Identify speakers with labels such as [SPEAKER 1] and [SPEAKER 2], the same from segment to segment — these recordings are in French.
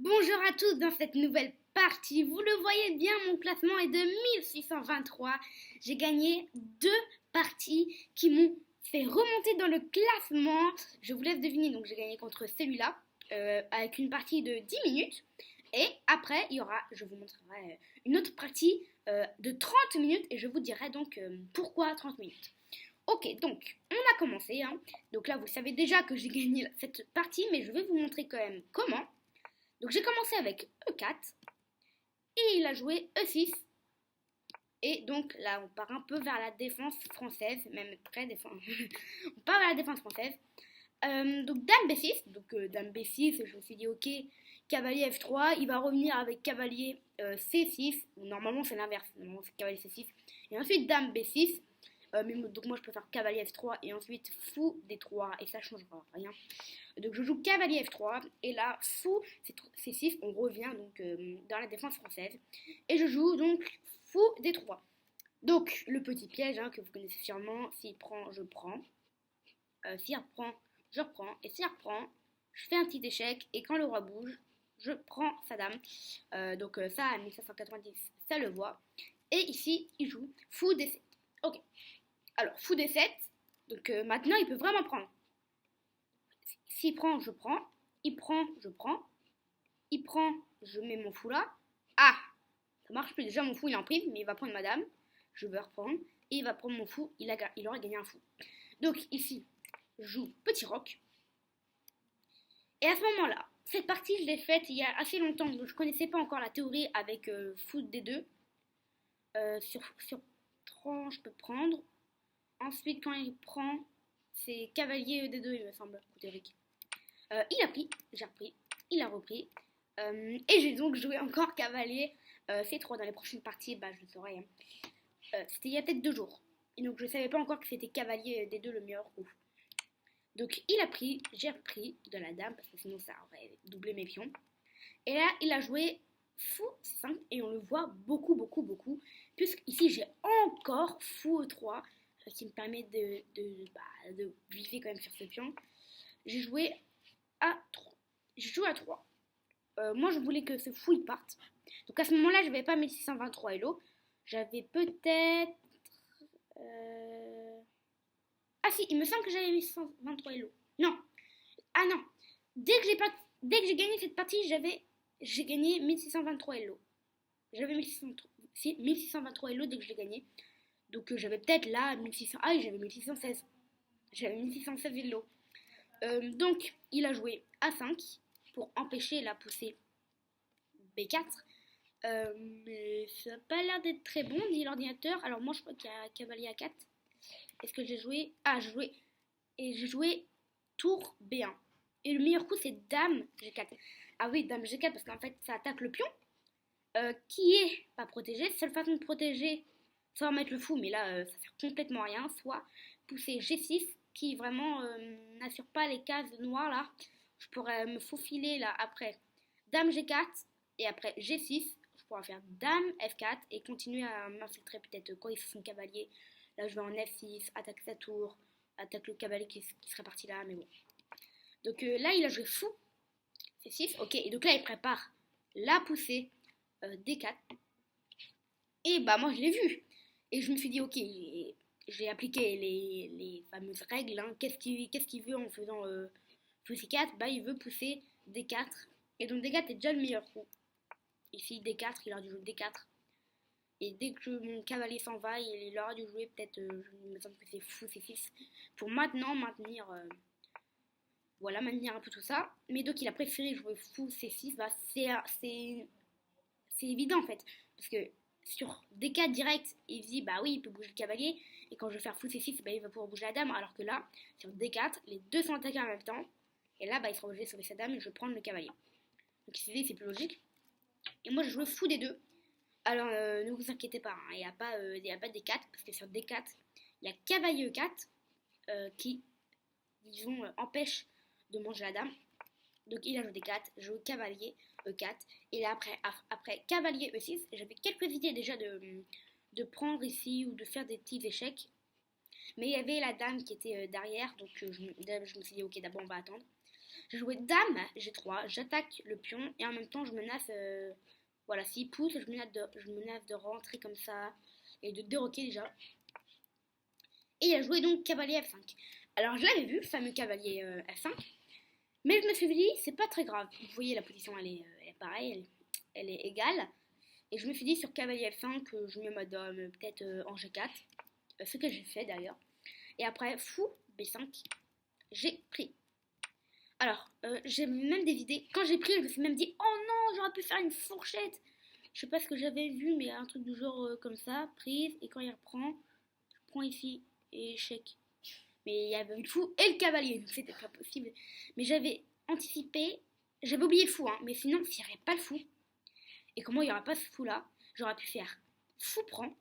[SPEAKER 1] Bonjour à tous dans cette nouvelle partie. Vous le voyez bien, mon classement est de 1623. J'ai gagné deux parties qui m'ont fait remonter dans le classement. Je vous laisse deviner, donc j'ai gagné contre celui-là avec une partie de 10 minutes. Et après, je vous montrerai une autre partie de 30 minutes et je vous dirai donc pourquoi 30 minutes. Ok, donc on a commencé. Donc là, vous savez déjà que j'ai gagné cette partie, mais je vais vous montrer quand même comment. Donc j'ai commencé avec E4 et il a joué E6. Et donc là, on part un peu vers la défense française, même très défense. On part vers la défense française. Donc Dame B6. Donc Dame B6, je me suis dit ok, cavalier F3. Il va revenir avec cavalier C6. Normalement, c'est l'inverse. Normalement, c'est cavalier C6. Et ensuite Dame B6. Donc moi, je peux faire cavalier F3 et ensuite fou D3. Et ça ne changera rien. Donc je joue cavalier F3 et là fou C6, on revient donc dans la défense française et je joue donc fou D3. Donc le petit piège que vous connaissez sûrement, s'il prend, je prends, s'il reprend, je reprends et s'il reprend, je fais un petit échec et quand le roi bouge, je prends sa dame. Donc ça à 1590, ça le voit. Et ici, il joue fou D7. Ok, alors fou D7, donc maintenant il peut vraiment prendre. S'il prend, je prends. Il prend, je prends. Il prend, je mets mon fou là. Ah, ça marche plus. Déjà, mon fou, il est en prise, mais il va prendre madame. Je vais reprendre. Et il va prendre mon fou. Il aura gagné un fou. Donc, ici, je joue petit roc. Et à ce moment-là, cette partie, je l'ai faite il y a assez longtemps. Donc, je ne connaissais pas encore la théorie avec fou D2. Sur 3, je peux prendre. Ensuite, quand il prend, c'est cavalier D2, il me semble, théorique. Il a pris, j'ai repris, il a repris. Et j'ai donc joué encore cavalier C3 dans les prochaines parties, je le saurai. C'était il y a peut-être 2 jours. Et donc je ne savais pas encore que c'était cavalier D2 le meilleur coup. Donc il a pris, j'ai repris de la dame, parce que sinon ça aurait doublé mes pions. Et là, il a joué fou C5, et on le voit beaucoup, puisqu'ici j'ai encore fou E3, qui me permet de griffer quand même sur ce pion. J'ai joué à 3. Je joue à 3. Moi, je voulais que ce fou il parte. Donc à ce moment-là, je n'avais pas 1623 Hello. J'avais peut-être. Ah si, il me semble que j'avais 1623 Hello. Non. Ah non. Dès que j'ai gagné cette partie, j'ai gagné 1623 Hello. J'avais 1623 Hello dès que je l'ai gagné. Donc j'avais peut-être là 1600. Ah oui, j'avais 1616. J'avais 1616 Hello. Donc il a joué A5 pour empêcher la poussée B4. Mais ça n'a pas l'air d'être très bon, dit l'ordinateur. Alors moi je crois qu'il y a cavalier A4. Est-ce que j'ai joué? Ah, j'ai joué tour B1. Et le meilleur coup c'est dame G4. Ah oui, dame G4 parce qu'en fait ça attaque le pion qui est pas protégé. Seule façon de protéger, soit mettre le fou, mais là ça sert complètement à rien. Soit pousser G6 qui vraiment n'assure pas les cases noires là. Je pourrais me faufiler là après dame G4 et après G6. Je pourrais faire dame F4 et continuer à m'infiltrer peut-être quand il fait son cavalier. Là je vais en F6, attaque sa tour, attaque le cavalier qui serait parti là, mais bon. Donc là il a joué fou C6, ok, et donc là il prépare la poussée D4. Et moi je l'ai vu. Et je me suis dit ok, j'ai appliqué les fameuses règles. Qu'est-ce qu'il veut en faisant fou C4? Il veut pousser D4. Et donc D4 est déjà le meilleur coup. Ici D4, il aurait dû jouer D4. Et dès que mon cavalier s'en va, il aura dû jouer peut-être, il me semble que c'est fou C6. Pour maintenant maintenir un peu tout ça. Mais donc il a préféré jouer fou C6. C'est évident en fait. Parce que sur D4 direct, il se dit oui, il peut bouger le cavalier. Et quand je vais faire fou C6, il va pouvoir bouger la dame. Alors que là, sur D4, les deux sont attaqués en même temps. Et là, il sera obligé de sauver sa dame et je vais prendre le cavalier. Donc il s'est dit, c'est plus logique. Et moi, je joue fou D2. Alors, ne vous inquiétez pas, il n'y a pas D4. Parce que sur D4, il y a cavalier E4 qui, disons, empêche de manger la dame. Donc il a joué D4, je joue cavalier E4. Et là après cavalier E6, j'avais quelques idées déjà de prendre ici ou de faire des petits échecs. Mais il y avait la dame qui était derrière, donc je me suis dit ok, d'abord on va attendre. J'ai joué dame G3, j'attaque le pion et en même temps je menace, voilà, s'il pousse, je menace de rentrer comme ça et de déroquer déjà. Et il a joué donc cavalier F5. Alors je l'avais vu, le fameux cavalier F5, mais je me suis dit, c'est pas très grave. Vous voyez, la position elle est pareille, elle est égale. Et je me suis dit, sur cavalier F5, je mets ma dame peut-être en G4, ce que j'ai fait d'ailleurs. Et après, fou B5, j'ai pris. Alors, j'ai même des idées. Quand j'ai pris, je me suis même dit, oh non, j'aurais pu faire une fourchette. Je sais pas ce que j'avais vu, mais un truc du genre comme ça, prise, et quand il reprend, je prends ici, et échec. Mais il y avait le fou et le cavalier, donc c'était pas possible. Mais j'avais anticipé, j'avais oublié le fou, hein, mais sinon, s'il n'y avait pas le fou, et comment il n'y aura pas ce fou là, j'aurais pu faire fou prend,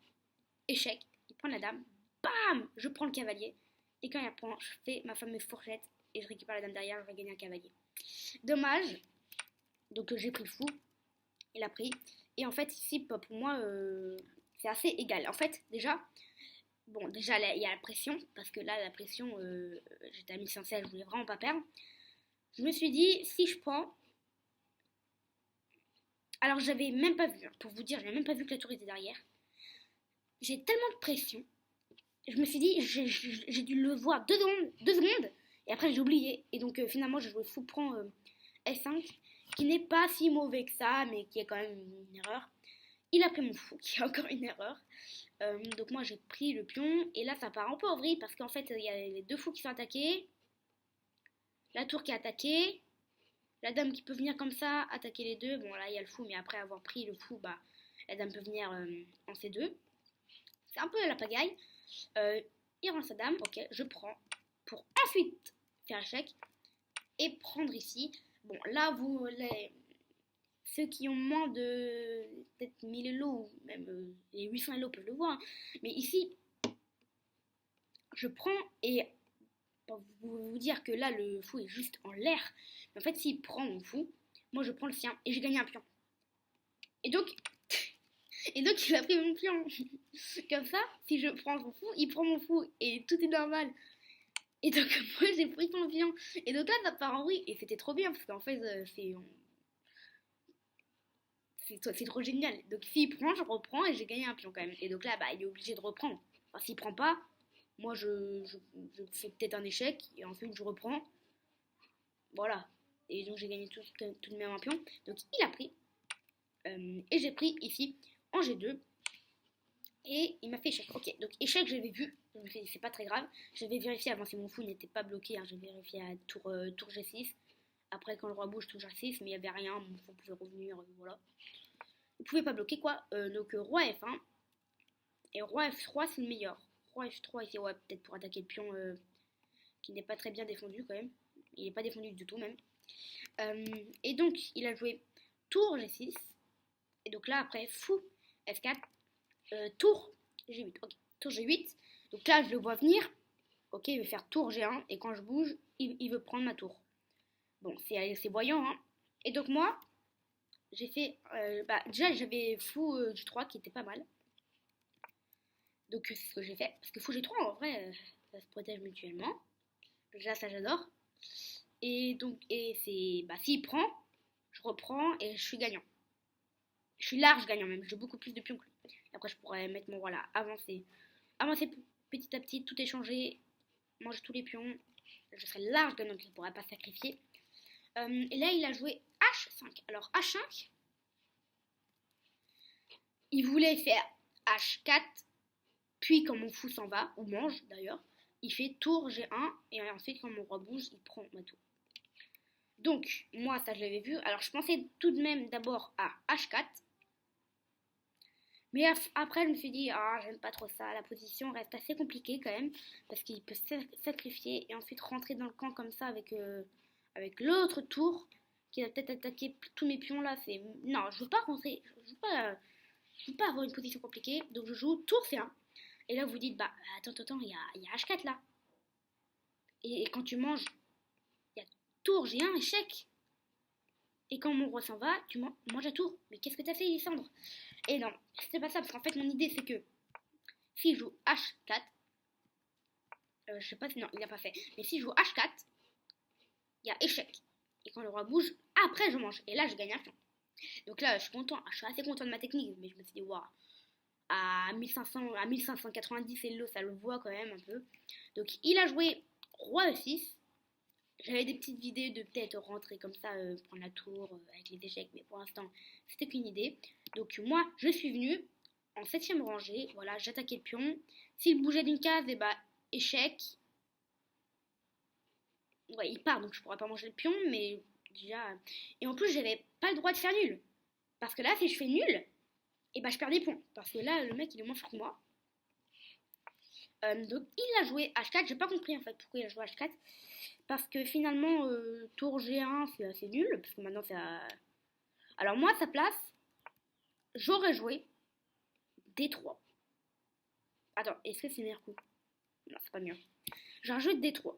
[SPEAKER 1] échec, il prend la dame, bam, je prends le cavalier, et quand il reprend, je fais ma fameuse fourchette, et je récupère la dame derrière, je vais gagner un cavalier. Dommage, donc j'ai pris le fou, il a pris, et en fait ici, pour moi, c'est assez égal. En fait, déjà, bon, déjà, il y a la pression, parce que là, la pression, j'étais à 1516, je voulais vraiment pas perdre. Je me suis dit, si je prends... Alors, j'avais même pas vu, hein, pour vous dire, j'avais même pas vu que la tour était derrière. J'ai tellement de pression, je me suis dit, j'ai dû le voir 2 secondes, et après j'ai oublié. Et donc, finalement, j'ai joué fou prend S5, qui n'est pas si mauvais que ça, mais qui est quand même une erreur. Il a pris mon fou, qui est encore une erreur. Donc moi j'ai pris le pion et là ça part un peu en vrille parce qu'en fait il y a les deux fous qui sont attaqués, la tour qui est attaquée, la dame qui peut venir comme ça attaquer les deux. Bon là il y a le fou mais après avoir pris le fou bah la dame peut venir en C2. C'est un peu la pagaille. Il rend sa dame, ok je prends pour ensuite faire échec et prendre ici. Bon là ceux qui ont moins de peut-être 1000 Elo ou même les 800 Elo peuvent le voir. Hein. Mais ici, je prends et pour vous dire que là, le fou est juste en l'air. Mais en fait, s'il prend mon fou, moi je prends le sien et j'ai gagné un pion. Et donc, il a pris mon pion. Comme ça, si je prends son fou, il prend mon fou et tout est normal. Et donc, moi j'ai pris son pion. Et donc là, ça part en vrille. Et c'était trop bien parce qu'en fait, c'est trop génial. Donc s'il prend, je reprends et j'ai gagné un pion quand même. Et donc là, bah, il est obligé de reprendre. Enfin, s'il prend pas, moi je fais peut-être un échec et ensuite je reprends. Voilà. Et donc j'ai gagné tout de même un pion. Donc il a pris. Et j'ai pris ici en G2. Et il m'a fait échec. Ok, donc échec, j'avais vu. Je me suis dit, c'est pas très grave. Je vais vérifier avant si mon fou n'était pas bloqué. Hein. J'ai vérifié à tour G6. Après, quand le roi bouge, tour G6, mais il n'y avait rien. Mon fou pouvait revenir. Voilà. Il pouvait pas bloquer quoi. Donc roi F1 et roi F3 c'est le meilleur. Roi F3 ici, ouais, peut-être pour attaquer le pion qui n'est pas très bien défendu quand même. Il n'est pas défendu du tout même. Et donc il a joué tour G6. Et donc là après fou F4, tour G8. Ok, tour G8. Donc là je le vois venir. Ok, il veut faire tour G1 et quand je bouge, il veut prendre ma tour. Bon, c'est voyant hein. Et donc moi, j'ai fait, déjà j'avais fou G3 qui était pas mal. Donc c'est ce que j'ai fait. Parce que fou G3 en vrai, ça se protège mutuellement. Déjà ça j'adore. Et donc, c'est, s'il prend, je reprends et je suis gagnant. Je suis large gagnant même, j'ai beaucoup plus de pions que lui. Et après je pourrais mettre mon roi là, avancer. Avancer petit à petit, tout échanger, manger tous les pions. Je serai large gagnant, donc il ne pourrait pas sacrifier. Et là il a joué H5. Alors H5, il voulait faire H4, puis quand mon fou s'en va, ou mange d'ailleurs, il fait tour G1, et ensuite quand mon roi bouge, il prend ma tour. Donc, moi ça je l'avais vu, alors je pensais tout de même d'abord à H4, mais après je me suis dit, ah j'aime pas trop ça, la position reste assez compliquée quand même, parce qu'il peut sacrifier et ensuite rentrer dans le camp comme ça avec l'autre tour, qui va peut-être attaquer tous mes pions là, c'est... Non, je veux pas rentrer, je veux pas avoir une position compliquée, donc je joue tour C1. Et là vous dites, attends, il y a H4 là. Et quand tu manges, il y a tour G1, échec. Et quand mon roi s'en va, tu manges à tour. Mais qu'est-ce que t'as fait, Lysandre? Et non, c'est pas ça, parce qu'en fait mon idée c'est que si je joue H4, je sais pas si non, il a pas fait, mais si je joue H4, il y a échec. Et quand le roi bouge, après je mange. Et là, je gagne un pion. Donc là, je suis content, je suis assez content de ma technique. Mais je me suis dit, waouh, à 1500, à 1590 Hello, ça le voit quand même un peu. Donc il a joué roi E6. J'avais des petites idées de peut-être rentrer comme ça, prendre la tour avec les échecs, mais pour l'instant, c'était qu'une idée. Donc moi, je suis venue en septième rangée, voilà, j'attaquais le pion. S'il bougeait d'une case, et bah échec. Ouais, il part, donc je pourrais pas manger le pion, mais déjà... Et en plus, j'avais pas le droit de faire nul. Parce que là, si je fais nul, et bah je perds des points. Parce que là, le mec, il est moins fort que moi. Donc il a joué H4, j'ai pas compris en fait pourquoi il a joué H4. Parce que finalement, tour G1, c'est assez nul. Parce que maintenant, c'est à... Alors moi, à sa place, j'aurais joué D3. Attends, est-ce que c'est le meilleur coup? Non, c'est pas mieux. J'aurais joué D3.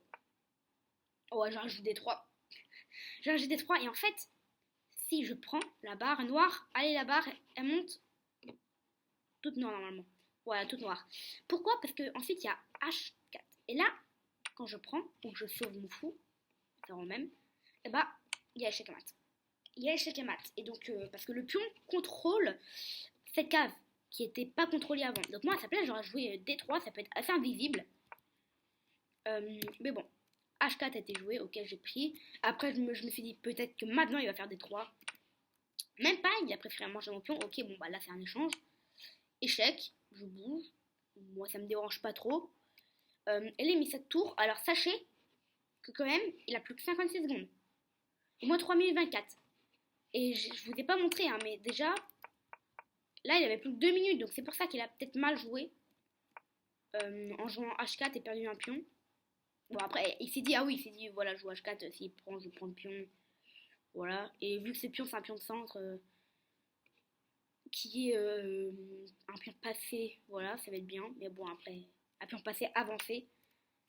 [SPEAKER 1] Ouais, j'aurais joué D3. J'aurais joué D3 et en fait, si je prends la barre noire, allez, la barre, elle monte toute noire normalement. Voilà, toute noire. Pourquoi? Parce qu'ensuite, il y a H4. Et là, quand je prends, ou que je sauve mon fou, c'est en même, et bah, il y a échec à mat. Il y a échec à mat. Et donc, parce que le pion contrôle cette case qui n'était pas contrôlée avant. Donc moi, à sa place, j'aurais joué D3, ça peut être assez invisible. Mais bon, H4 a été joué, ok, j'ai pris. Après, je me suis dit, peut-être que maintenant, il va faire D3. Même pas, il a préféré manger mon pion. Ok, bon, bah là, c'est un échange. Échec, je bouge. Moi, ça me dérange pas trop. Elle a mis cette tour. Alors, sachez que quand même, il a plus que 56 secondes. Et moi, 3024. Et je vous ai pas montré, hein, mais déjà, là, il avait plus que 2 minutes. Donc, c'est pour ça qu'il a peut-être mal joué. En jouant H4 et perdu un pion. Bon, après, il s'est dit, ah oui, il s'est dit, voilà, je joue H4, s'il prend, je prends le pion. Voilà. Et vu que ce pion, c'est un pion de centre qui est un pion passé, voilà, ça va être bien. Mais bon, après, un pion passé avancé.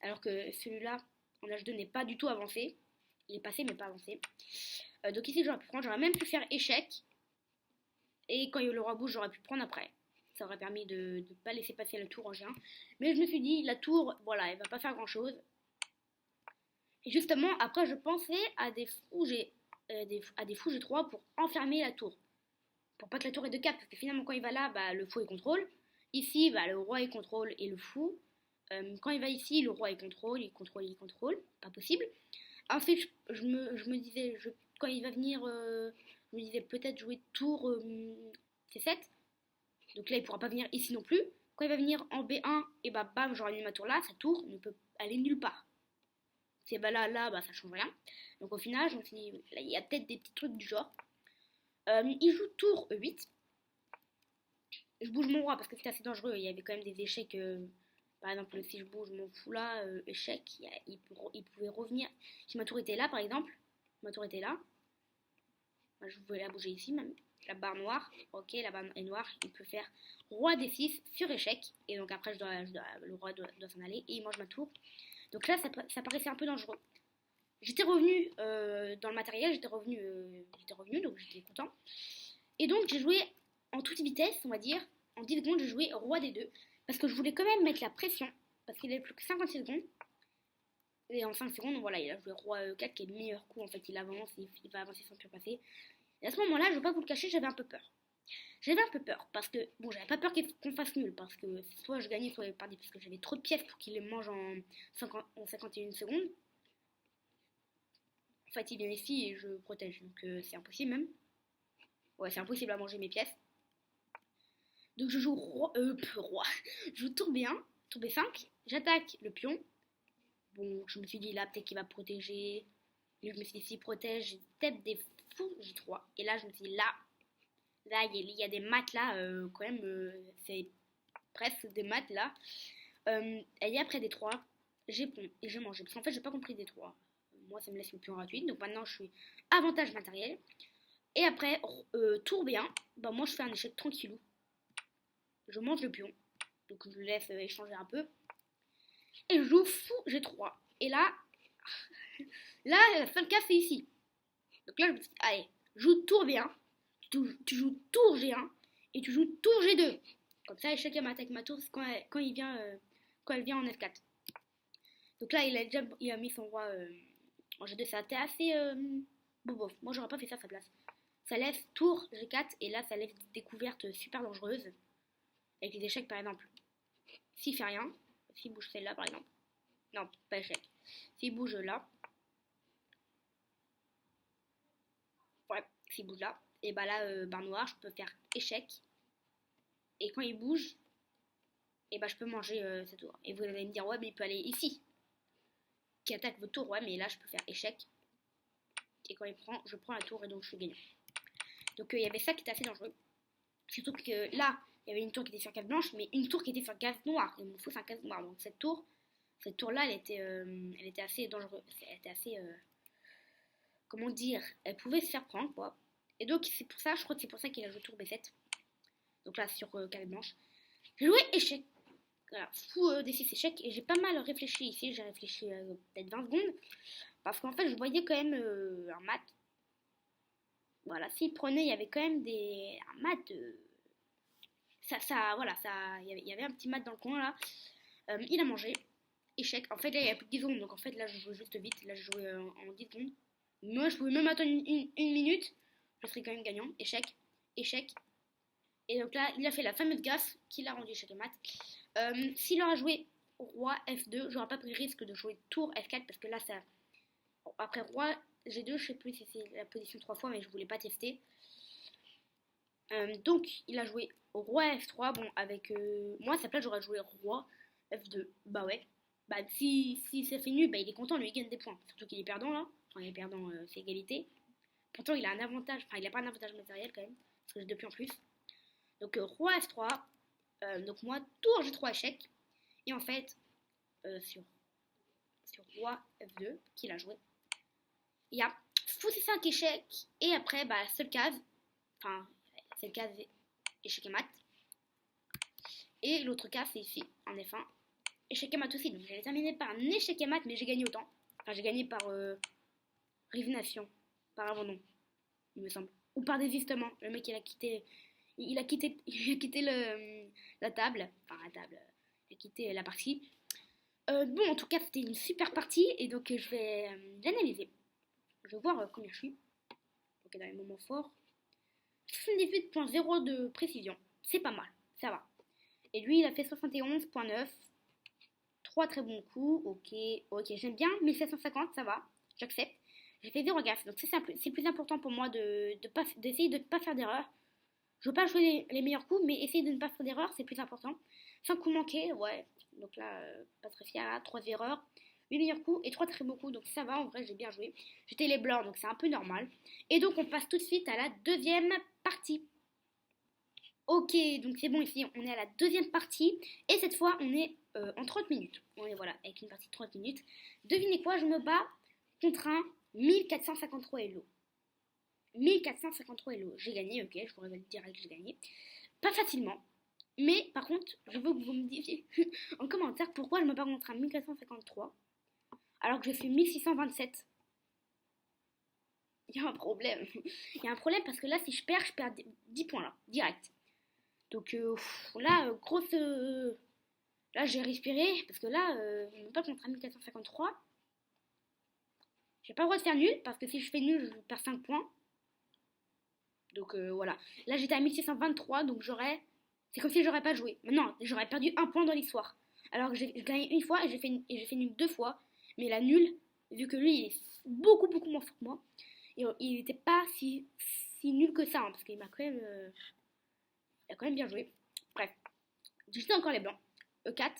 [SPEAKER 1] Alors que celui-là, en H2, n'est pas du tout avancé. Il est passé, mais pas avancé. Donc ici, j'aurais pu prendre, j'aurais même pu faire échec. Et quand le roi bouge, j'aurais pu prendre après. Ça aurait permis de ne pas laisser passer la tour en G1. Mais je me suis dit, la tour, voilà, elle va pas faire grand-chose. Et justement, après, je pensais à des fous G3 pour enfermer la tour. Pour pas que la tour ait de 4. Parce que finalement, quand il va là, bah, le fou il contrôle. Ici, bah, le roi il contrôle et le fou. Quand il va ici, le roi il contrôle, il contrôle, il contrôle. Pas possible. Ensuite, je me disais, quand il va venir, je me disais peut-être jouer tour C7. Donc là, il pourra pas venir ici non plus. Quand il va venir en B1, et bah bam, j'aurai mis ma tour là. Sa tour ne peut aller nulle part. C'est bah là, bah ça change rien. Donc au final, je me suis dit, là, il y a peut-être des petits trucs du genre. Il joue tour E8. Je bouge mon roi parce que c'était assez dangereux. Il y avait quand même des échecs. Par exemple, si je bouge mon fou là, échec, il pouvait revenir. Si ma tour était là, par exemple, ma tour était là. Moi, je voulais la bouger ici même. La barre noire, ok, la barre est noire. Il peut faire roi D6 sur échec. Et donc après, le roi doit s'en aller et il mange ma tour. Donc là, ça paraissait un peu dangereux. J'étais revenu dans le matériel, j'étais revenu, donc j'étais content. Et donc j'ai joué en toute vitesse, on va dire. En 10 secondes, j'ai joué roi D2. Parce que je voulais quand même mettre la pression. Parce qu'il avait plus que 56 secondes. Et en 5 secondes, voilà, il a joué roi E4 qui est le meilleur coup. En fait, il avance, il va avancer sans pion passer. Et à ce moment-là, je ne vais pas vous le cacher, j'avais un peu peur. J'avais un peu peur parce que, bon, j'avais pas peur qu'on fasse nul parce que soit je gagnais, soit il perdait parce que j'avais trop de pièces pour qu'il les mange en 51 secondes. En fait, il vient ici et je protège, donc c'est impossible même. Ouais, c'est impossible à manger mes pièces. Donc je joue roi. Je joue tour B1, tour B5, j'attaque le pion. Bon, je me suis dit là, peut-être qu'il va protéger. Mais je me suis dit, s'il protège, j'ai peut-être des fous J3. Et là, je me suis dit, là, il y a des maths là, quand même, c'est presque des maths là. Et après des 3, j'ai pont et je mange. Parce qu'en fait, j'ai pas compris des 3. Moi, ça me laisse le pion gratuit. Donc maintenant, je suis avantage matériel. Et après, tour B1, bah moi, je fais un échec tranquillou. Je mange le pion. Donc je le laisse échanger un peu. Et je joue fou G3. Et là, la seule case, c'est ici. Donc là, je me dis, allez, joue tour B1. Tu joues tour G1 et tu joues tour G2. Comme ça, échec à m'attaque ma tour quand elle vient en F4. Donc là, il a mis son roi en G2. Ça a été assez Bon, moi j'aurais pas fait ça à sa place. Ça laisse tour G4 et là ça laisse des découvertes super dangereuses. Avec les échecs par exemple. S'il fait rien, s'il bouge celle-là par exemple. Non, pas échec. S'il bouge là, ouais, s'il bouge là, et bah là, barre noire, je peux faire échec. Et quand il bouge, et bah je peux manger ce tour. Et vous allez me dire, ouais, mais il peut aller ici. Qui attaque votre tour, ouais, mais là je peux faire échec. Et quand il prend, je prends la tour et donc je suis gagnant. Donc il y avait ça qui était assez dangereux. Surtout que là, il y avait une tour qui était sur case blanche, mais une tour qui était sur case noire. Il me faut 5 cases noires. Donc cette tour-là, elle était assez dangereuse. Elle était assez, comment dire, elle pouvait se faire prendre, quoi. Et donc c'est pour ça, je crois que c'est pour ça qu'il a joué tour B7. Donc là, sur case blanche. J'ai joué échec. Voilà, fou des 6 échecs. Et j'ai pas mal réfléchi ici. J'ai réfléchi peut-être 20 secondes. Parce qu'en fait, je voyais quand même un mat. Voilà, s'il prenait, il y avait quand même un mat. Voilà, il y avait un petit mat dans le coin là. Il a mangé. Échec. En fait, là, il y a plus de 10 secondes. Donc en fait, là, je jouais juste vite. Là, je jouais en 10 secondes. Moi, je pouvais même attendre une minute. Je serais quand même gagnant. Échec. Échec. Et donc là, il a fait la fameuse gaffe qui l'a rendu échec et mat. S'il aurait joué roi F2, j'aurais pas pris le risque de jouer tour F4 parce que là, ça. Après roi G2, je sais plus si c'est la position 3 fois, mais je voulais pas tester. Donc, il a joué roi F3. Bon, avec moi, à sa place, j'aurais joué roi F2. Bah ouais. Bah, si ça fait nul, bah, il est content, lui, il gagne des points. Surtout qu'il est perdant là. Enfin, il est perdant, c'est égalité. Pourtant, il a un avantage. Enfin, il a pas un avantage matériel quand même. Parce que j'ai 2 pions en plus. Donc, roi F3. Donc, moi, tour G3 échec. Et en fait, sur roi F2, qu'il a joué, il y a fou C5 échec. Et après, bah, seule case. Enfin, cette case échec et mat. Et l'autre case, c'est ici, en F1. Échec et mat aussi. Donc, j'allais terminer par un échec et mat, mais j'ai gagné autant. Enfin, j'ai gagné par résignation. Par abandon, il me semble. Ou par désistement. Le mec, il a quitté la table. Enfin, la table. Il a quitté la partie. Bon, en tout cas, c'était une super partie. Et donc, je vais l'analyser. Je vais voir combien je suis. Ok, dans les moments forts. 78.0 de précision. C'est pas mal. Ça va. Et lui, il a fait 71.9. 3 très bons coups. Ok, j'aime bien. 1750, ça va. J'accepte. J'ai fait 0 gaffe. Donc, c'est plus important pour moi d'essayer de ne pas faire d'erreur. Je veux pas jouer les meilleurs coups, mais essayer de ne pas faire d'erreur, c'est plus important. 5 coups manqués, ouais. Donc là, pas très fier, là. 3 erreurs, 8 meilleurs coups et 3 très beaux coups. Donc ça va, en vrai, j'ai bien joué. J'étais les blancs, donc c'est un peu normal. Et donc on passe tout de suite à la deuxième partie. Ok, donc c'est bon ici, on est à la deuxième partie. Et cette fois, on est en 30 minutes. On est voilà, avec une partie de 30 minutes. Devinez quoi, je me bats contre un 1453 Elo. 1453 Elo. J'ai gagné, ok, je pourrais vous dire que j'ai gagné. Pas facilement. Mais par contre, je veux que vous me disiez en commentaire pourquoi je me bats contre un 1453 alors que je fais 1627. Il y a un problème. Il y a un problème parce que là, si je perds 10 points là, direct. Donc là, grosse. Là, j'ai respiré parce que là, je me bats contre un 1453. J'ai pas le droit de faire nul parce que si je fais nul, je perds 5 points. Donc voilà. Là, j'étais à 1623, donc j'aurais. C'est comme si j'aurais pas joué. Non, j'aurais perdu un point dans l'histoire. Alors que j'ai gagné une fois et j'ai fait nul 2 fois. Mais la nulle, vu que lui, il est beaucoup, beaucoup moins fort que moi, et il n'était pas si nul que ça, hein, parce qu'il m'a quand même. Il a quand même bien joué. Bref, j'ai encore les blancs. E4,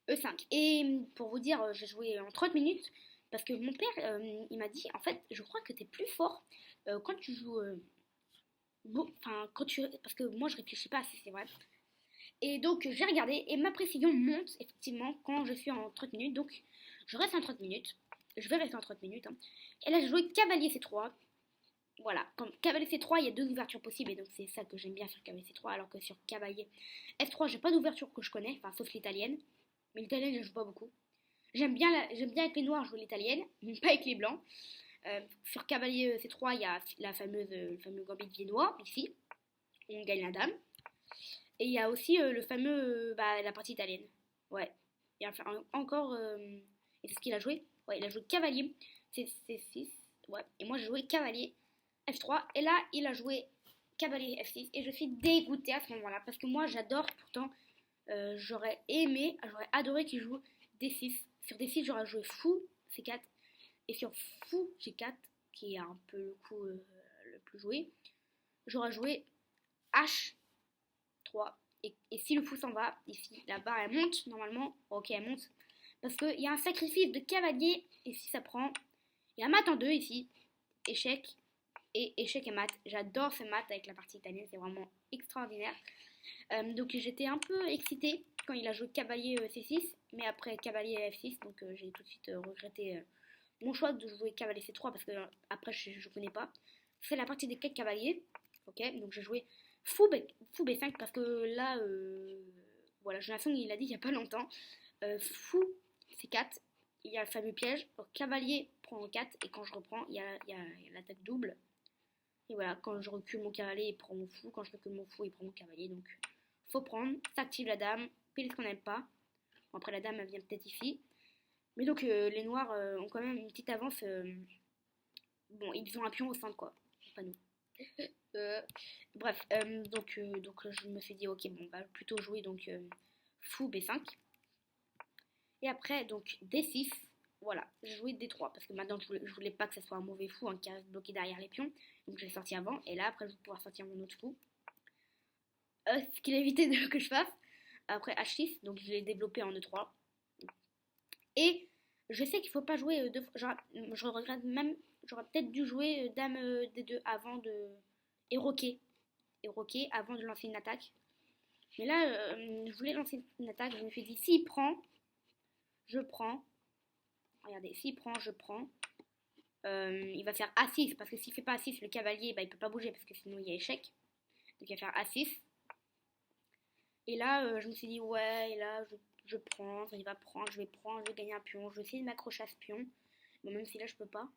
[SPEAKER 1] E5. Et pour vous dire, j'ai joué en 30 minutes, parce que mon père, il m'a dit, en fait, je crois que t'es plus fort quand tu joues. Enfin, parce que moi, je réfléchis pas assez, c'est vrai. Et donc, j'ai regardé, et ma précision monte, effectivement, quand je suis en 30 minutes. Donc, je reste en 30 minutes. Je vais rester en 30 minutes. Hein. Et là, j'ai joué cavalier C3. Voilà, comme cavalier C3, il y a 2 ouvertures possibles, et donc c'est ça que j'aime bien sur cavalier C3, alors que sur cavalier F3, j'ai pas d'ouverture que je connais, enfin, sauf l'italienne. Mais l'italienne, je joue pas beaucoup. J'aime bien avec les noirs jouer l'italienne, mais pas avec les blancs. Sur cavalier C3, il y a le fameux gambit viennois, ici. On gagne la dame. Et il y a aussi le fameux, la partie italienne. Ouais. Il y a encore, et c'est ce qu'il a joué. Ouais, il a joué cavalier. C'est 6. Ouais. Et moi, j'ai joué cavalier F3. Et là, il a joué cavalier F6. Et je suis dégoûtée à ce moment-là. Parce que moi, j'adore. Pourtant, j'aurais aimé, j'aurais adoré qu'il joue D6. Sur D6, j'aurais joué fou C4. Et sur fou G4, qui est un peu le coup le plus joué, j'aurais joué H3. Et si le fou s'en va, ici, la barre elle monte normalement. Ok, elle monte. Parce qu'il y a un sacrifice de cavalier. Et si ça prend. Il y a mat en 2 ici. Échec. Et échec et mat. J'adore ces maths avec la partie italienne. C'est vraiment extraordinaire. Donc j'étais un peu excitée quand il a joué cavalier C6. Mais après cavalier F6. Donc j'ai tout de suite regretté mon choix de jouer cavalier C3. Parce que après je connais pas. C'est la partie des 4 cavaliers. Ok, donc j'ai joué fou B5 parce que là, voilà, Jonathan il a dit il y a pas longtemps, fou C4, il y a le fameux piège, cavalier prend 4 et quand je reprends, il y a l'attaque double. Et voilà, quand je recule mon cavalier, il prend mon fou, quand je recule mon fou, il prend mon cavalier, donc faut prendre, s'active la dame, pile ce qu'on n'aime pas. Bon, après la dame elle vient peut-être ici. Mais donc les noirs ont quand même une petite avance. Bon, ils ont un pion au centre quoi, pas nous. Euh, bref, donc je me suis dit, ok, bon, on va plutôt jouer donc fou B5. Et après, donc D6, voilà, j'ai joué D3 parce que maintenant je voulais pas que ce soit un mauvais fou qui reste bloqué derrière les pions. Donc je l'ai sorti avant et là, après, je vais pouvoir sortir mon autre fou. Ce qu'il a évité que je fasse. Après H6, donc je l'ai développé en E3. Et je sais qu'il faut pas jouer deux fois. Je regrette même, j'aurais peut-être dû jouer Dame D2 avant de. Et roquer avant de lancer une attaque. Mais là, je voulais lancer une attaque, je me suis dit, s'il prend, je prends. Regardez, s'il prend, je prends. Il va faire A6, parce que s'il fait pas A6, le cavalier, bah, il peut pas bouger, parce que sinon il y a échec. Donc il va faire A6. Et là, je me suis dit, ouais, et là, je prends, il va prendre, je vais gagner un pion, je vais essayer de m'accrocher à ce pion. Bon, même si là, je peux pas.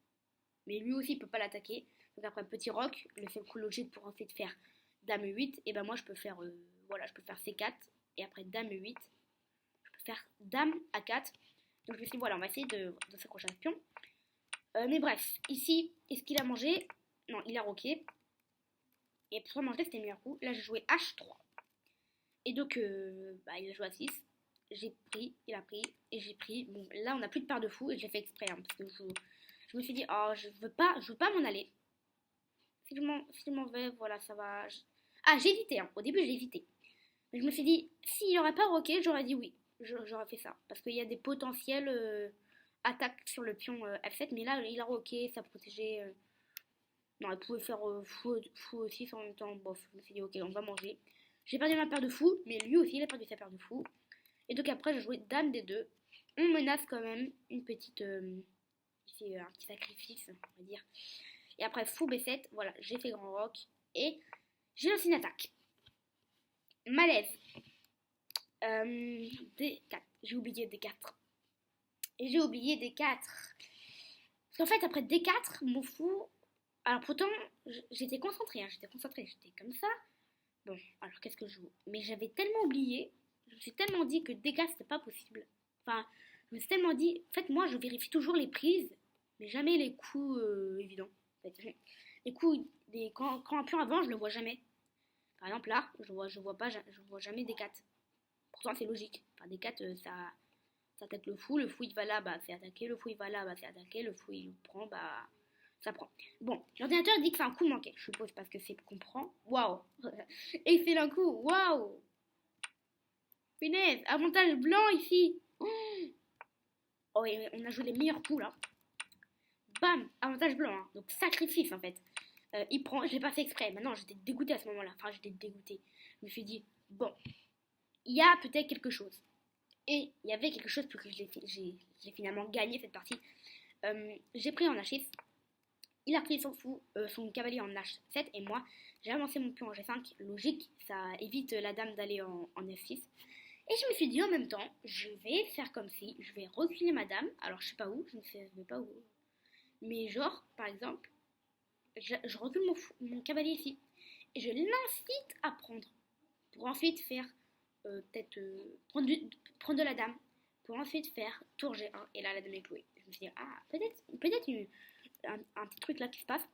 [SPEAKER 1] Mais lui aussi, il peut pas l'attaquer. Donc après, petit roc, le seul coup logique pour ensuite faire Dame 8, et ben moi, je peux faire, voilà, je peux faire C4, et après Dame 8, je peux faire Dame A4. Donc je me suis dit, voilà, on va essayer de s'accrocher à ce pion. Mais bref, ici, est-ce qu'il a mangé? Non, il a roqué. Et pour manger, c'était le meilleur coup. Là, j'ai joué H3. Et donc, bah, il a joué à 6. J'ai pris, il a pris, et j'ai pris. Bon, là, on n'a plus de paire de fou, et j'ai fait exprès, hein, parce que je me suis dit, oh, je veux pas m'en aller. Si je m'en vais, voilà, ça va. Ah, j'ai évité, hein. Au début, j'ai évité. Mais je me suis dit, s'il n'aurait pas roqué, j'aurais dit oui. J'aurais fait ça. Parce qu'il y a des potentiels attaques sur le pion F7, mais là, il a roqué, ça protégeait. Non, il pouvait faire fou aussi en même temps. Bof, je me suis dit, ok, on va manger. J'ai perdu ma paire de fou, mais lui aussi, il a perdu sa paire de fou. Et donc après, j'ai joué Dame D2. On menace quand même une petite. Ici, un petit sacrifice, on va dire. Et après, fou B7, voilà, j'ai fait grand rock. Et j'ai lancé une attaque. Malaise. D4. J'ai oublié D4. Et j'ai oublié D4. Parce qu'en fait, après D4, mon fou. Alors pourtant, j'étais concentrée, hein, j'étais comme ça. Bon, alors qu'est-ce que je joue? Mais j'avais tellement oublié, je me suis tellement dit que D4 c'était pas possible. Enfin, je me suis tellement dit, en fait, moi je vérifie toujours les prises, mais jamais les coups évidents. En fait, les coups, quand un pion avance, je le vois jamais. Par exemple là, je vois jamais D4. Pourtant c'est logique. Enfin, D4, ça attaque le fou il va là, bah c'est attaqué, le fou il va là, bah c'est attaqué, le fou il prend, bah ça prend. Bon, l'ordinateur dit que c'est un coup manqué, je suppose parce que c'est comprend. Waouh. Excellent coup, waouh. Punaise, avantage blanc ici. Oh, et on a joué les meilleurs coups là. Bam, avantage blanc, hein. Donc sacrifice en fait. Il prend, je l'ai pas fait exprès. Maintenant, j'étais dégoûtée à ce moment-là. Enfin, j'étais dégoûtée. Je me suis dit, bon, il y a peut-être quelque chose. Et il y avait quelque chose pour que j'ai finalement gagné cette partie. J'ai pris en H6. Il a pris son cavalier en H7 et moi j'ai avancé mon pion en G5. Logique, ça évite la dame d'aller en F6. Et je me suis dit en même temps, je vais faire comme si, je vais reculer ma dame. Alors je sais pas où, je ne sais pas où. Mais genre, par exemple, je recule mon cavalier ici. Et je l'incite à prendre. Pour ensuite faire, peut-être, prendre de la dame. Pour ensuite faire tour G1. Et là, la dame est clouée. Je me suis dit, ah, peut-être un petit truc là qui se passe.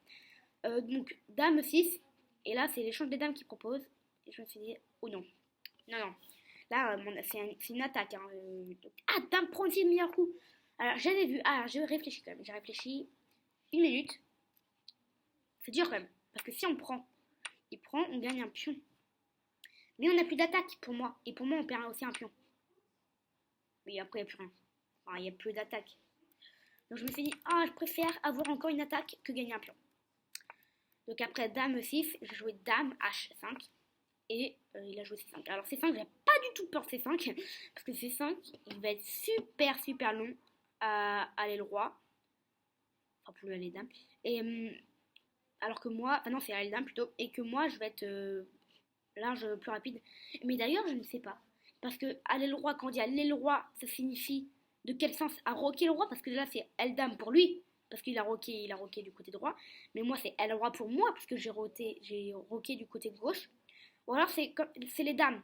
[SPEAKER 1] Donc, dame 6. Et là, c'est l'échange des dames qui propose. Et je me suis dit, oh non. Non, non. Là, c'est une attaque. Hein. Ah, dame prend aussi le meilleur coup. Alors, j'avais vu. Ah, j'ai réfléchi quand même. J'ai réfléchi 1 minute. C'est dur quand même. Parce que si on prend, on gagne un pion. Mais on n'a plus d'attaque pour moi. Et pour moi, on perd aussi un pion. Mais après, il n'y a plus rien. Enfin, il n'y a plus d'attaque. Donc je me suis dit, ah, je préfère avoir encore une attaque que gagner un pion. Donc après dame 6, j'ai joué dame H5. Et il a joué C5. Alors C5, j'ai pas du tout peur de C5. Parce que C5, il va être super super long à aller le roi. Enfin, pour lui aller dame. Et alors que moi, enfin non, c'est aller dame plutôt. Et que moi, je vais être large, plus rapide. Mais d'ailleurs, je ne sais pas. Parce que aller le roi, quand on dit aller le roi, ça signifie de quel sens à roquer le roi. Parce que là, c'est elle dame pour lui. Parce qu'il a roqué du côté droit. Mais moi, c'est elle roi pour moi. Parce que j'ai roqué du côté gauche. Ou alors, c'est les dames.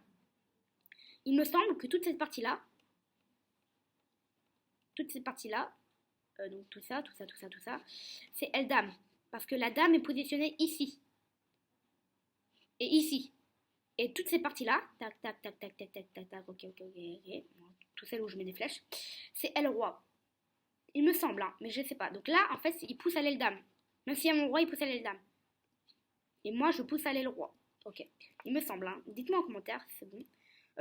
[SPEAKER 1] Il me semble que toute cette partie-là, donc tout ça, c'est elle dame. Parce que la dame est positionnée ici. Et ici. Et toutes ces parties-là, tac, tac, tac, tac, tac, tac, tac, tac, ok, ok, ok, ok, tout celles où je mets des flèches, c'est elle roi. Il me semble, hein, mais je sais pas. Donc là, en fait, il pousse à l'aile dame. Même s'il y a mon roi, il pousse à l'aile dame. Et moi, je pousse à l'aile roi. Ok, il me semble, hein. Dites-moi en commentaire si c'est bon.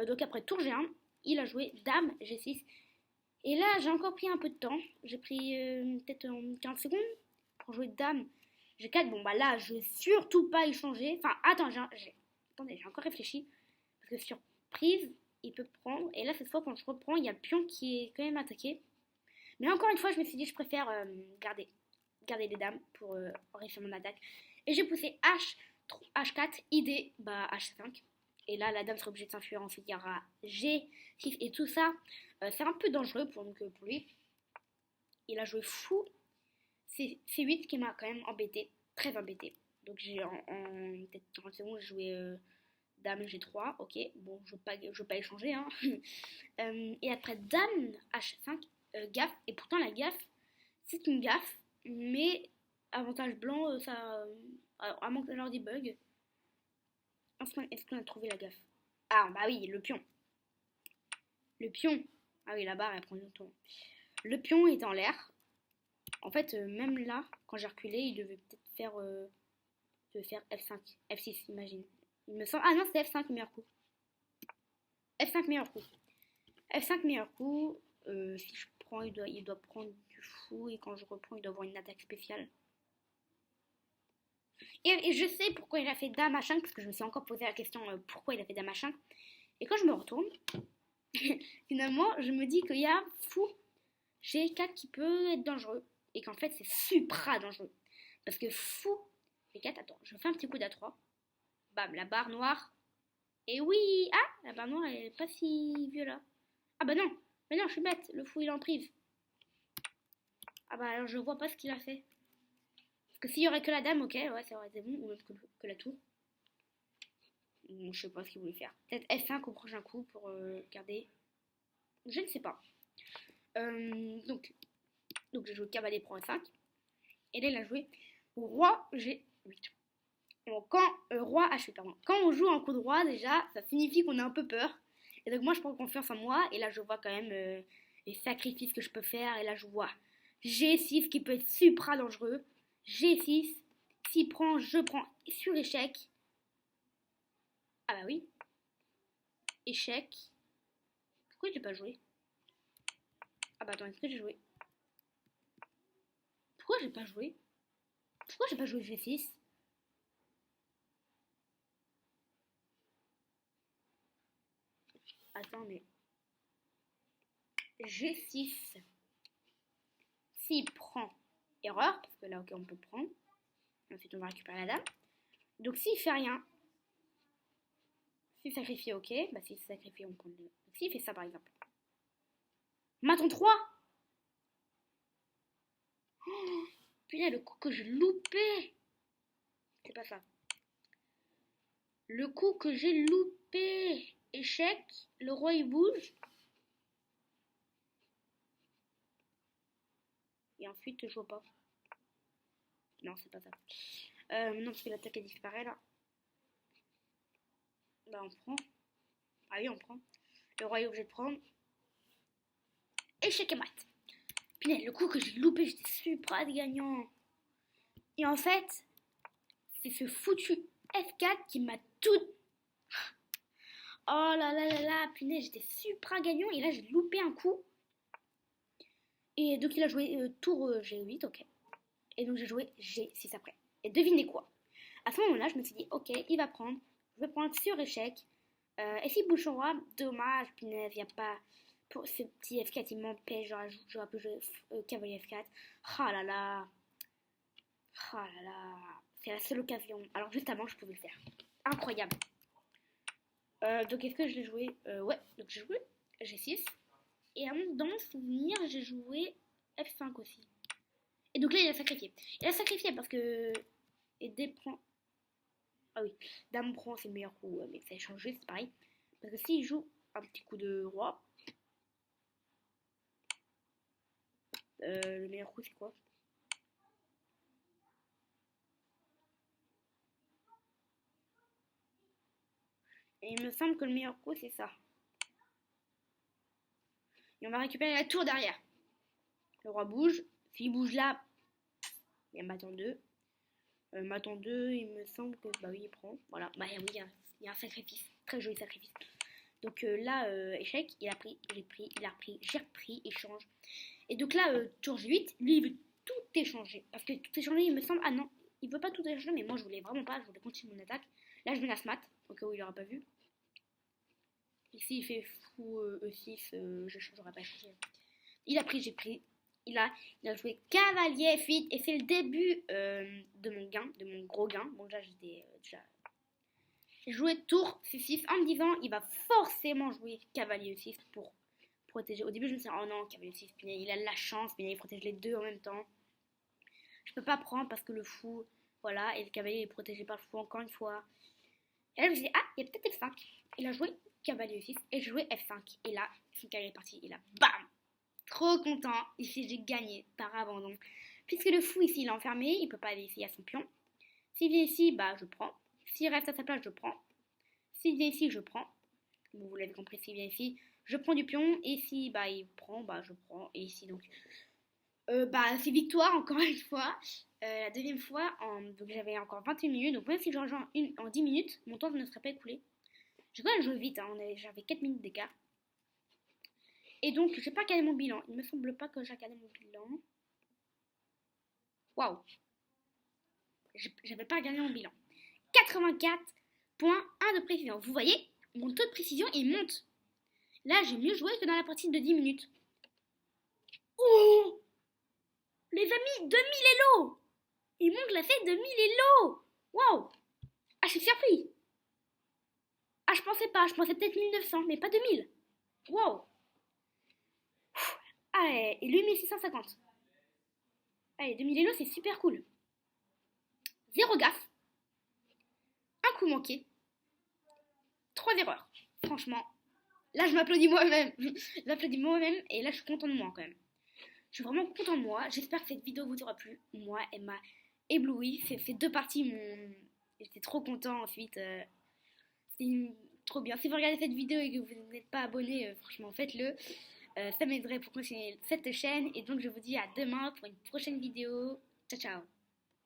[SPEAKER 1] Donc après tour G1, il a joué dame G6. Et là, j'ai encore pris un peu de temps. J'ai pris peut-être 15 secondes pour jouer dame G4. Bon, bah là, je vais surtout pas y changer. Enfin, attends, attendez, j'ai encore réfléchi. Parce que surprise, il peut prendre. Et là, cette fois, quand je reprends, il y a le pion qui est quand même attaqué. Mais encore une fois, je me suis dit, je préfère garder les dames pour réussir mon attaque. Et j'ai poussé H4, ID, bah H5. Et là, la dame sera obligée de s'enfuir. Ensuite, il y aura G6 et tout ça. C'est un peu dangereux pour lui. Il a joué fou. C'est C8 qui m'a quand même embêté, très embêté. Donc j'ai en peut-être 30 secondes, j'ai joué dame G3, ok, bon, je veux pas échanger, hein. Et après dame H5, gaffe, et pourtant la gaffe, c'est une gaffe, mais avantage blanc, à moins que ça leur dit bug. Est-ce qu'on a trouvé la gaffe? Ah, bah oui, le pion. Le pion. Ah oui, la barre, elle prend longtemps. Le pion est en l'air. En fait, même là, quand j'ai reculé, il devait peut-être faire F5, F6, imagine. Il me semble. Ah non, c'est F5 meilleur coup. F5 meilleur coup. F5 meilleur coup. Si je prends, il doit prendre du fou. Et quand je reprends, il doit avoir une attaque spéciale. Et je sais pourquoi il a fait dame H5. Parce que je me suis encore posé la question pourquoi il a fait dame H5. Et quand je me retourne, finalement, je me dis qu'il y a fou G4 qui peut être dangereux. Et qu'en fait, c'est supra dangereux. Parce que fou G4, attends, je fais un petit coup d'A3. Bam, la barre noire. Et oui, ah, la barre noire elle est pas si vieux là. Ah bah non, mais non, je suis bête, le fou il est en prise. Ah bah alors je vois pas ce qu'il a fait. Parce que s'il y aurait que la dame, ok, ouais, ça aurait été bon, ou même que la tour. Bon, je sais pas ce qu'il voulait faire. Peut-être F5 au prochain coup pour garder. Je ne sais pas. Donc j'ai joué cavalier prend F5. Et là il a joué roi G8. Donc quand roi H8, pardon. Quand on joue en coup de roi déjà, ça signifie qu'on a un peu peur. Et donc moi je prends confiance en moi. Et là je vois quand même les sacrifices que je peux faire. Et là je vois G6 qui peut être supra dangereux. G6, s'il prend, je prends sur échec. Ah bah oui. Échec. Pourquoi je l'ai pas joué? Ah bah attends, est-ce que j'ai joué? Pourquoi j'ai pas joué? Pourquoi j'ai pas joué G6? Attends, mais G6. S'il prend erreur, parce que là, ok, on peut prendre. Ensuite, on va récupérer la dame. Donc, s'il fait rien, s'il sacrifie, ok. Bah, s'il se sacrifie, on prend le. S'il fait ça, par exemple. Maton 3. Oh, putain, le coup que je loupais. C'est pas ça. Le coup que j'ai loupé. Échec. Le roi, il bouge. Et ensuite, je vois pas. Non, c'est pas ça. Non, parce que l'attaque, elle disparaît, là. Bah, on prend. Ah oui, on prend. Le roi est obligé de prendre. Échec et mat. Punaise, le coup que j'ai loupé, j'étais super gagnant. Et en fait, c'est ce foutu F4 qui m'a tout... Oh là là là là, punaise, j'étais super gagnant. Et là, j'ai loupé un coup. Et donc, il a joué tour G8, ok. Et donc, j'ai joué G6 après. Et devinez quoi? À ce moment-là, je me suis dit, ok, il va prendre. Je vais prendre sur échec. Et si bouchon roi, dommage, punaise, il n'y a pas... Pour ce petit F4, il m'empêche, j'aurais pu jouer cavalier F4. Ah là là. Ah là là. C'est la seule occasion. Alors juste avant, je pouvais le faire. Incroyable. Donc est-ce que je l'ai joué ouais, donc j'ai joué G6. Et dans mon souvenir, j'ai joué F5 aussi. Et donc là, il a sacrifié. Il a sacrifié parce que... Et D prend... Ah oui, dame prend, c'est le meilleur coup. Mais ça a changé, c'est pareil. Parce que s'il joue un petit coup de roi... le meilleur coup, c'est quoi? Et il me semble que le meilleur coup, c'est ça. Et on va récupérer la tour derrière. Le roi bouge. S'il bouge là, il y a Maton 2. Maton 2, il me semble que... Bah oui, il prend. Voilà. Bah oui, il y a un sacrifice. Très joli sacrifice. Donc là, échec, il a pris, j'ai pris, il a repris, j'ai repris, échange. Et donc là, tour G8, lui, il veut tout échanger. Parce que tout échanger, il me semble... Ah non, il veut pas tout échanger, mais moi, je voulais vraiment pas. Je voulais continuer mon attaque. Là, je menace mat, au cas où il aura pas vu. Ici, il fait fou E6, j'aurais pas changé. Il a pris, j'ai pris. Il a joué cavalier F8 et c'est le début de mon gain, de mon gros gain. Bon, déjà, j'ai joué tour C6 en me disant il va forcément jouer cavalier E6 pour protéger. Au début, je me suis dit, oh non, cavalier E6, il a la chance, mais il protège les deux en même temps. Je peux pas prendre parce que le fou, voilà, et le cavalier est protégé par le fou encore une fois. Et là, je me suis dit, ah, il y a peut-être F5. Il a joué cavalier E6 et j'ai joué F5. Et là, son cavalier est parti. Et là, bam! Trop content. Ici, j'ai gagné par abandon. Puisque le fou, ici, il est enfermé. Il peut pas aller ici à son pion. S'il vient ici, bah, je prends. S'il reste à sa place, je prends. S'il vient ici, je prends. Bon, vous l'avez compris, s'il vient ici, je prends du pion. Et si, bah, il prend, bah, je prends. Et ici, donc, bah, c'est victoire, encore une fois. La deuxième fois, donc j'avais encore 21 minutes. Donc, même si je rejoins en 10 minutes, mon temps ne serait pas écoulé. J'ai quand même joué vite, hein, j'avais 4 minutes d'écart. Et donc, j'ai pas regardé mon bilan. Il me semble pas que j'ai regardé mon bilan. Waouh! J'avais pas regardé mon bilan. 84,1 de précision. Vous voyez, mon taux de précision, il monte. Là, j'ai mieux joué que dans la partie de 10 minutes. Oh! Les amis, 2000 élos! Il monte la fête de 1000 élos! Waouh! Ah, je suis surpris! Ah, je pensais peut-être 1900, mais pas 2000. Waouh! Ah, et lui 1650. Allez, 2000 élos, c'est super cool. Zéro gaffe. Un coup manqué. 3 erreurs. Franchement, là, je m'applaudis moi-même. Je m'applaudis moi-même et là, je suis contente de moi quand même. Je suis vraiment contente de moi. J'espère que cette vidéo vous aura plu. Moi, elle m'a ébloui. Ces deux parties m'ont... J'étais trop content ensuite. C'est trop bien. Si vous regardez cette vidéo et que vous n'êtes pas abonné, franchement, faites-le. Ça m'aiderait pour continuer cette chaîne. Et donc, je vous dis à demain pour une prochaine vidéo. Ciao, ciao.